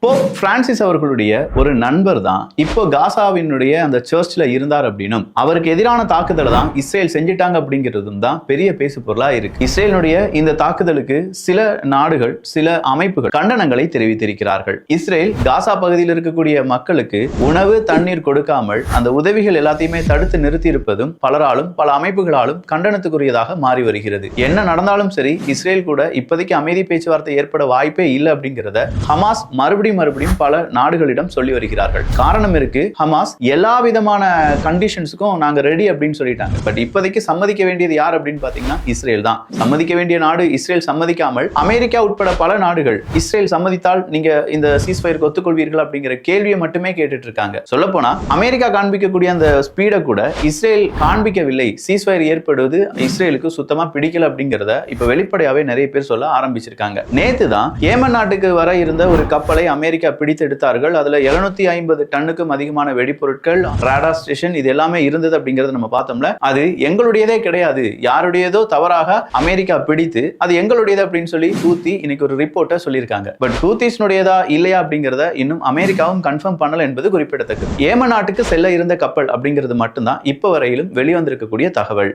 Pope Francis அவர்களுடைய ஒரு நண்பர் தான் இப்போ காசாவினுடைய அந்த சர்ச்ல இருந்தார் அப்படின்னும் அவருக்கு எதிரான தாக்குதலை தான் இஸ்ரேல் செஞ்சிட்டாங்க அப்படிங்கிறதும் தான் பெரிய பேசு பொருளா இருக்கு. இஸ்ரேலுடைய இந்த தாக்குதலுக்கு சில நாடுகள் சில அமைப்புகள் கண்டனங்களை தெரிவித்திருக்கிறார்கள். இஸ்ரேல் காசா பகுதியில் இருக்கக்கூடிய மக்களுக்கு உணவு தண்ணீர் கொடுக்காமல் அந்த உதவிகள் எல்லாத்தையுமே தடுத்து நிறுத்தி இருப்பதும் பலராலும் பல அமைப்புகளாலும் கண்டனத்துக்குரியதாக மாறி வருகிறது. என்ன நடந்தாலும் சரி, இஸ்ரேல் கூட இப்போதைக்கு அமைதி பேச்சுவார்த்தை ஏற்பட வாய்ப்பே இல்லை அப்படிங்கிறத ஹமாஸ் மறுபடியும் பல நாடுகளிடம் சொல்லி வருகிறார்கள். காரணம் இருக்கு, ஹமாஸ் எல்லா விதமான கண்டிஷன்ஸுக்கும் நாங்க ரெடி அப்படின்னு சொல்லிட்டாங்க. பட் இப்போதைக்கு சம்மதிக்க வேண்டியது யார் அப்படின்னு பாத்தீங்கன்னா இஸ்ரேல் தான். சம்மதிக்க வேண்டிய நாடு இஸ்ரேல் சம்மதிக்காமல் அமெரிக்கா உட்பட பல நாடுகள் இஸ்ரேல் சம்மதித்தால் நீங்க இந்த சீஸ்ஃபயருக்கு ஒத்துக்கொள்வீர்கள் அப்படிங்கிற கேள்வியை மட்டுமே கேட்டுட்டு இருக்காங்க. சொல்ல போனா அமெரிக்கா காண்பிக்கக்கூடிய அந்த ஸ்பீடை கூட இஸ்ரேல் காண்பிக்கவில்லை. சீஸ்ஃபயர் ஏற்படுவது இஸ்ரேலுக்கு சுத்தமா பிடிக்கல அப்படிங்கிறத இப்ப வெளிப்படையாவே நிறைய பேர் சொல்ல ஆரம்பிச்சிருக்காங்க. நேத்து தான் ஏமன் நாட்டுக்கு வர இருந்த ஒரு கப்பலை அமெரிக்கா பிடித்து எடுத்தார்கள். அதுல 750 டன்னுக்கும் அதிகமான வெடிப்பொருட்கள், ராடார் ஸ்டேஷன், இது எல்லாமே இருந்தது அப்படிங்கறது நம்ம பார்த்தோம்ல. அது எங்களுடையதே கிடையாது, யாருடையதோ தவறாக அமெரிக்கா பிடித்து அது எங்களுடையது அப்படின்னு சொல்லி ஹூத்தி இன்னைக்கு ஒரு ரிப்போர்ட்டை சொல்லியிருக்காங்க. பட் ஹூத்திஸ்னுடையதா இல்லையா அப்படிங்கறத இன்னும் அமெரிக்காவும் கன்ஃபார்ம் பண்ணல என்பது குறிப்பிடத்தக்கது. ஏமன் நாட்டுக்கு செல்ல இருந்த கப்பல் அப்படிங்கிறது மட்டும்தான் இப்ப வரையிலும் வெளிவந்திருக்கக்கூடிய தகவல்.